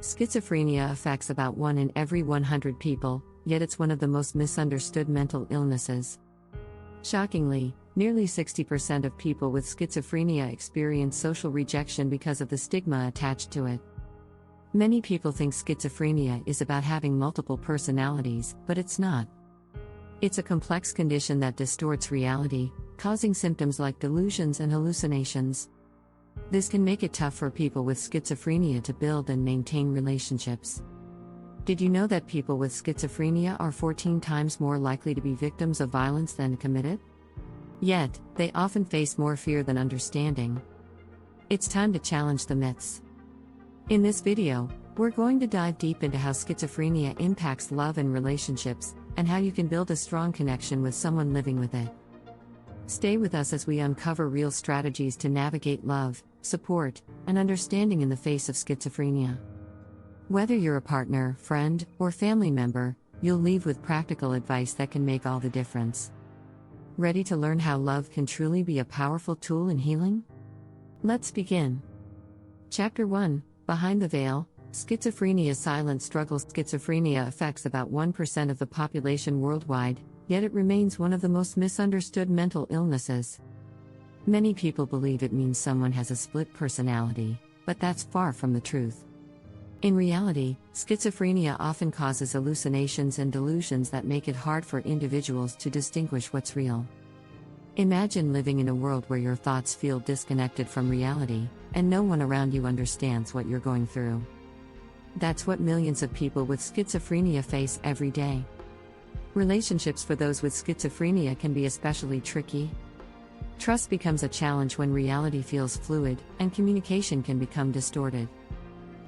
Schizophrenia affects about 1 in every 100 people, yet it's one of the most misunderstood mental illnesses. Shockingly, nearly 60% of people with schizophrenia experience social rejection because of the stigma attached to it. Many people think schizophrenia is about having multiple personalities, but it's not. It's a complex condition that distorts reality, causing symptoms like delusions and hallucinations. This can make it tough for people with schizophrenia to build and maintain relationships. Did you know that people with schizophrenia are 14 times more likely to be victims of violence than commit it? Yet, they often face more fear than understanding. It's time to challenge the myths. In this video, we're going to dive deep into how schizophrenia impacts love and relationships, and how you can build a strong connection with someone living with it. Stay with us as we uncover real strategies to navigate love, support, and understanding in the face of schizophrenia. Whether you're a partner, friend, or family member, you'll leave with practical advice that can make all the difference. Ready to learn how love can truly be a powerful tool in healing? Let's begin. Chapter 1: Behind the Veil, Schizophrenia Silent Struggles. Schizophrenia affects about 1% of the population worldwide, yet it remains one of the most misunderstood mental illnesses. Many people believe it means someone has a split personality, but that's far from the truth. In reality, schizophrenia often causes hallucinations and delusions that make it hard for individuals to distinguish what's real. Imagine living in a world where your thoughts feel disconnected from reality, and no one around you understands what you're going through. That's what millions of people with schizophrenia face every day. Relationships for those with schizophrenia can be especially tricky. Trust becomes a challenge when reality feels fluid, and communication can become distorted.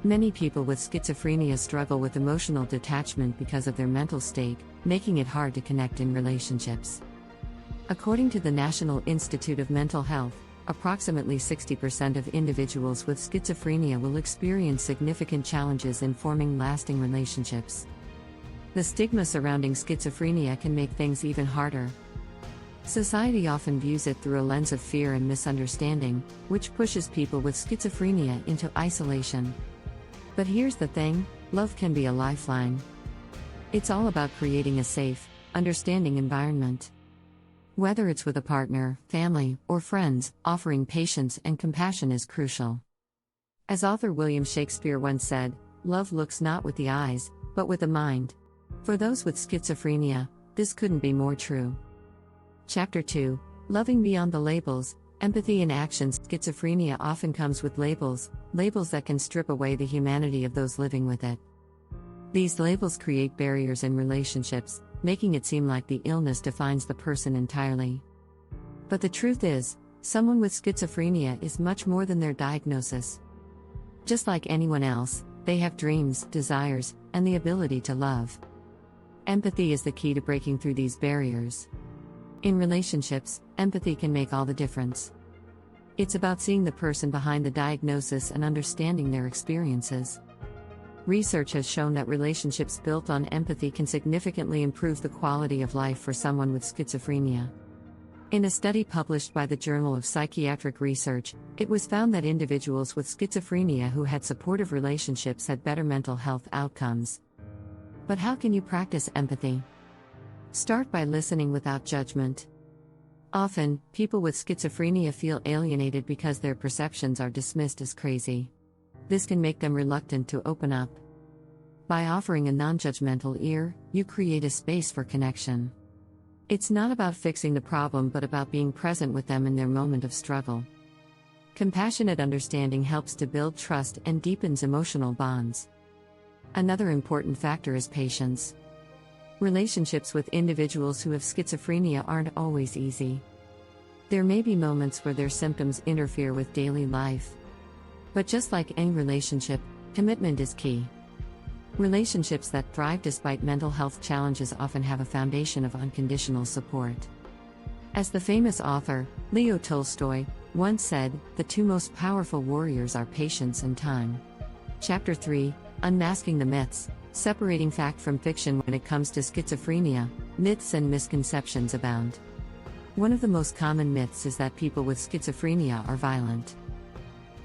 Many people with schizophrenia struggle with emotional detachment because of their mental state, making it hard to connect in relationships. According to the National Institute of Mental Health, approximately 60% of individuals with schizophrenia will experience significant challenges in forming lasting relationships. The stigma surrounding schizophrenia can make things even harder. Society often views it through a lens of fear and misunderstanding, which pushes people with schizophrenia into isolation. But here's the thing: love can be a lifeline. It's all about creating a safe, understanding environment. Whether it's with a partner, family, or friends, offering patience and compassion is crucial. As author William Shakespeare once said, "Love looks not with the eyes, but with the mind." For those with schizophrenia, this couldn't be more true. Chapter 2: Loving Beyond the Labels, Empathy in Action. Schizophrenia often comes with labels that can strip away the humanity of those living with it. These labels create barriers in relationships, making it seem like the illness defines the person entirely. But the truth is, someone with schizophrenia is much more than their diagnosis. Just like anyone else, they have dreams, desires, and the ability to love. Empathy is the key to breaking through these barriers. In relationships, empathy can make all the difference. It's about seeing the person behind the diagnosis and understanding their experiences. Research has shown that relationships built on empathy can significantly improve the quality of life for someone with schizophrenia. In a study published by the Journal of Psychiatric Research, it was found that individuals with schizophrenia who had supportive relationships had better mental health outcomes. But how can you practice empathy? Start by listening without judgment. Often, people with schizophrenia feel alienated because their perceptions are dismissed as crazy. This can make them reluctant to open up. By offering a non-judgmental ear, you create a space for connection. It's not about fixing the problem but about being present with them in their moment of struggle. Compassionate understanding helps to build trust and deepens emotional bonds. Another important factor is patience. Relationships with individuals who have schizophrenia aren't always easy. There may be moments where their symptoms interfere with daily life. But just like any relationship, commitment is key. Relationships that thrive despite mental health challenges often have a foundation of unconditional support. As the famous author, Leo Tolstoy, once said, "The two most powerful warriors are patience and time." Chapter 3: Unmasking the Myths, Separating Fact from Fiction. When it comes to schizophrenia, myths and misconceptions abound. One of the most common myths is that people with schizophrenia are violent.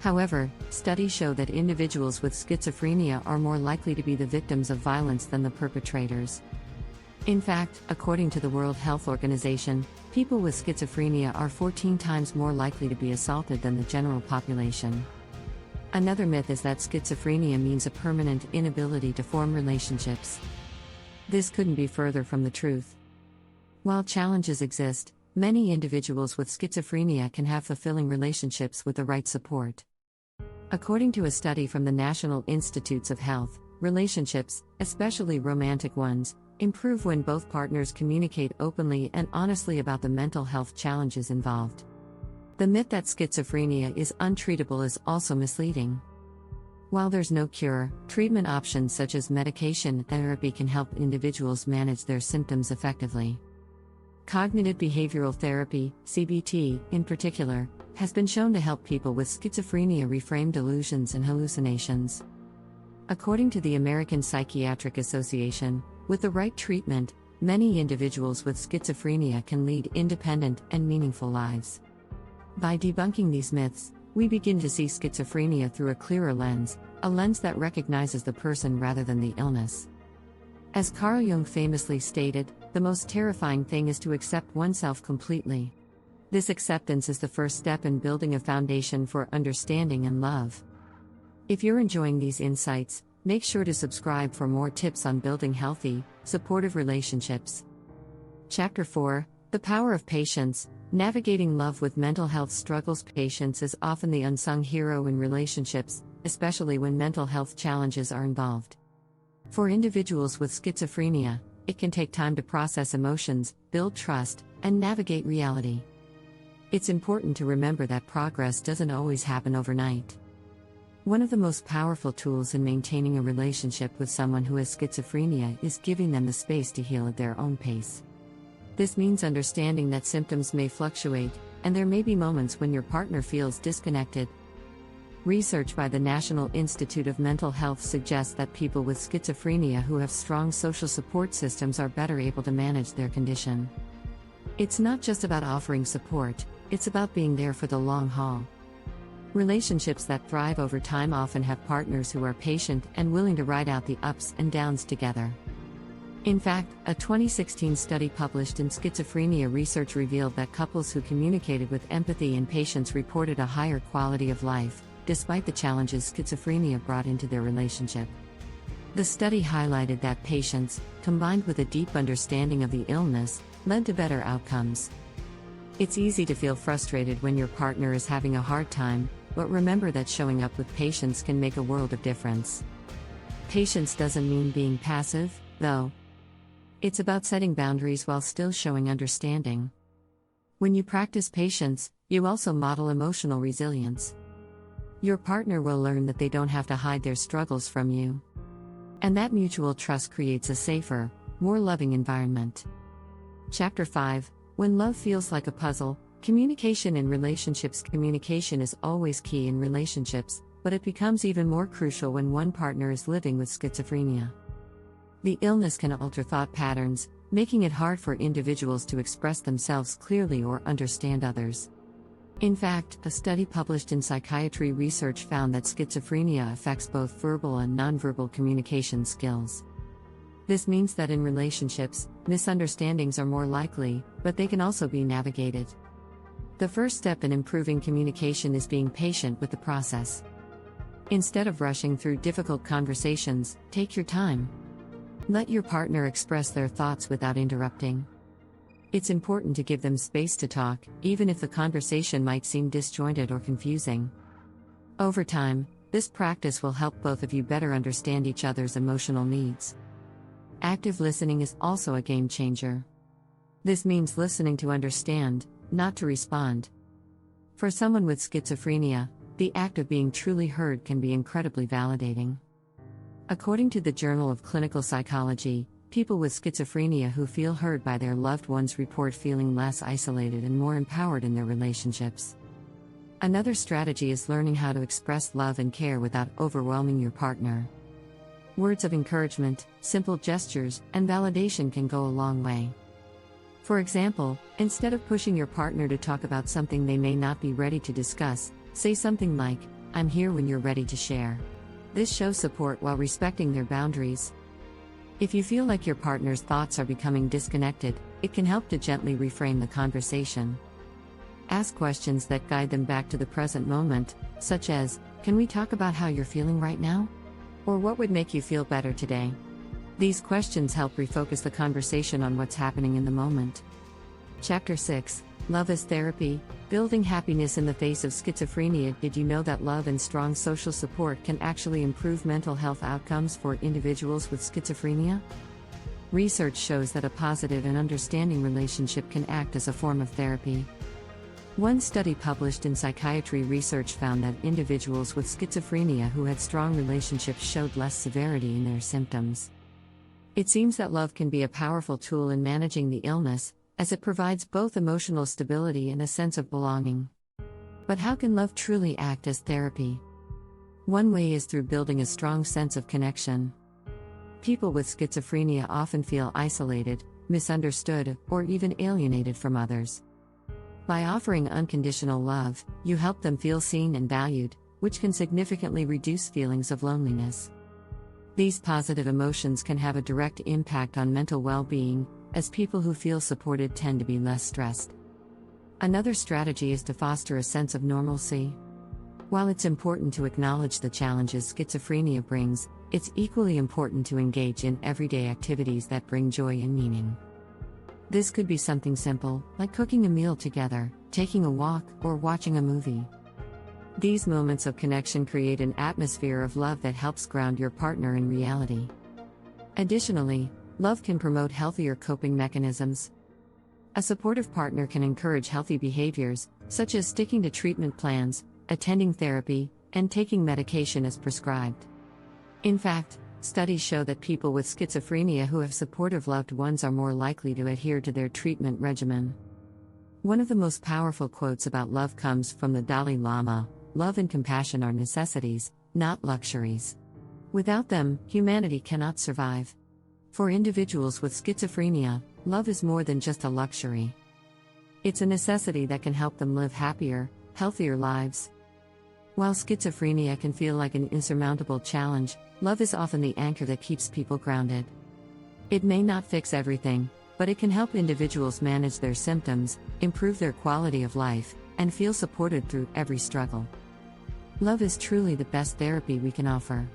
However, studies show that individuals with schizophrenia are more likely to be the victims of violence than the perpetrators. In fact, according to the World Health Organization, people with schizophrenia are 14 times more likely to be assaulted than the general population. Another myth is that schizophrenia means a permanent inability to form relationships. This couldn't be further from the truth. While challenges exist, many individuals with schizophrenia can have fulfilling relationships with the right support. According to a study from the National Institutes of Health, relationships, especially romantic ones, improve when both partners communicate openly and honestly about the mental health challenges involved. The myth that schizophrenia is untreatable is also misleading. While there's no cure, treatment options such as medication and therapy can help individuals manage their symptoms effectively. Cognitive behavioral therapy, CBT, in particular, has been shown to help people with schizophrenia reframe delusions and hallucinations. According to the American Psychiatric Association, with the right treatment, many individuals with schizophrenia can lead independent and meaningful lives. By debunking these myths, we begin to see schizophrenia through a clearer lens, a lens that recognizes the person rather than the illness. As Carl Jung famously stated, the most terrifying thing is to accept oneself completely. This acceptance is the first step in building a foundation for understanding and love. If you're enjoying these insights, make sure to subscribe for more tips on building healthy, supportive relationships. Chapter 4: The Power of Patience. Navigating love with mental health struggles. Patience is often the unsung hero in relationships, especially when mental health challenges are involved. For individuals with schizophrenia, it can take time to process emotions, build trust, and navigate reality. It's important to remember that progress doesn't always happen overnight. One of the most powerful tools in maintaining a relationship with someone who has schizophrenia is giving them the space to heal at their own pace. This means understanding that symptoms may fluctuate, and there may be moments when your partner feels disconnected. Research by the National Institute of Mental Health suggests that people with schizophrenia who have strong social support systems are better able to manage their condition. It's not just about offering support, it's about being there for the long haul. Relationships that thrive over time often have partners who are patient and willing to ride out the ups and downs together. In fact, a 2016 study published in Schizophrenia Research revealed that couples who communicated with empathy and patience reported a higher quality of life, despite the challenges schizophrenia brought into their relationship. The study highlighted that patience, combined with a deep understanding of the illness, led to better outcomes. It's easy to feel frustrated when your partner is having a hard time, but remember that showing up with patience can make a world of difference. Patience doesn't mean being passive, though. It's about setting boundaries while still showing understanding. When you practice patience, you also model emotional resilience. Your partner will learn that they don't have to hide their struggles from you. And that mutual trust creates a safer, more loving environment. Chapter 5: When Love Feels Like a Puzzle. Communication in relationships. Communication is always key in relationships, but it becomes even more crucial when one partner is living with schizophrenia. The illness can alter thought patterns, making it hard for individuals to express themselves clearly or understand others. In fact, a study published in Psychiatry Research found that schizophrenia affects both verbal and nonverbal communication skills. This means that in relationships, misunderstandings are more likely, but they can also be navigated. The first step in improving communication is being patient with the process. Instead of rushing through difficult conversations, take your time. Let your partner express their thoughts without interrupting. It's important to give them space to talk, even if the conversation might seem disjointed or confusing. Over time, this practice will help both of you better understand each other's emotional needs. Active listening is also a game changer. This means listening to understand, not to respond. For someone with schizophrenia, the act of being truly heard can be incredibly validating. According to the Journal of Clinical Psychology, people with schizophrenia who feel heard by their loved ones report feeling less isolated and more empowered in their relationships. Another strategy is learning how to express love and care without overwhelming your partner. Words of encouragement, simple gestures, and validation can go a long way. For example, instead of pushing your partner to talk about something they may not be ready to discuss, say something like, I'm here when you're ready to share. This shows support while respecting their boundaries. If you feel like your partner's thoughts are becoming disconnected, it can help to gently reframe the conversation. Ask questions that guide them back to the present moment, such as, "Can we talk about how you're feeling right now?" Or "What would make you feel better today?" These questions help refocus the conversation on what's happening in the moment. Chapter 6: Love as Therapy, Building Happiness in the Face of Schizophrenia. Did you know that love and strong social support can actually improve mental health outcomes for individuals with schizophrenia? Research shows that a positive and understanding relationship can act as a form of therapy. One study published in Psychiatry Research found that individuals with schizophrenia who had strong relationships showed less severity in their symptoms. It seems that love can be a powerful tool in managing the illness, as it provides both emotional stability and a sense of belonging. But how can love truly act as therapy? One way is through building a strong sense of connection. People with schizophrenia often feel isolated, misunderstood, or even alienated from others. By offering unconditional love, you help them feel seen and valued, which can significantly reduce feelings of loneliness. These positive emotions can have a direct impact on mental well-being, as people who feel supported tend to be less stressed. Another strategy is to foster a sense of normalcy. While it's important to acknowledge the challenges schizophrenia brings, it's equally important to engage in everyday activities that bring joy and meaning. This could be something simple, like cooking a meal together, taking a walk, or watching a movie. These moments of connection create an atmosphere of love that helps ground your partner in reality. Additionally, love can promote healthier coping mechanisms. A supportive partner can encourage healthy behaviors, such as sticking to treatment plans, attending therapy, and taking medication as prescribed. In fact, studies show that people with schizophrenia who have supportive loved ones are more likely to adhere to their treatment regimen. One of the most powerful quotes about love comes from the Dalai Lama: "Love and compassion are necessities, not luxuries. Without them, humanity cannot survive." For individuals with schizophrenia, love is more than just a luxury. It's a necessity that can help them live happier, healthier lives. While schizophrenia can feel like an insurmountable challenge, love is often the anchor that keeps people grounded. It may not fix everything, but it can help individuals manage their symptoms, improve their quality of life, and feel supported through every struggle. Love is truly the best therapy we can offer.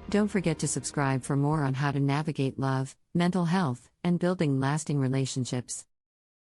Don't forget to subscribe for more on how to navigate love, mental health, and building lasting relationships.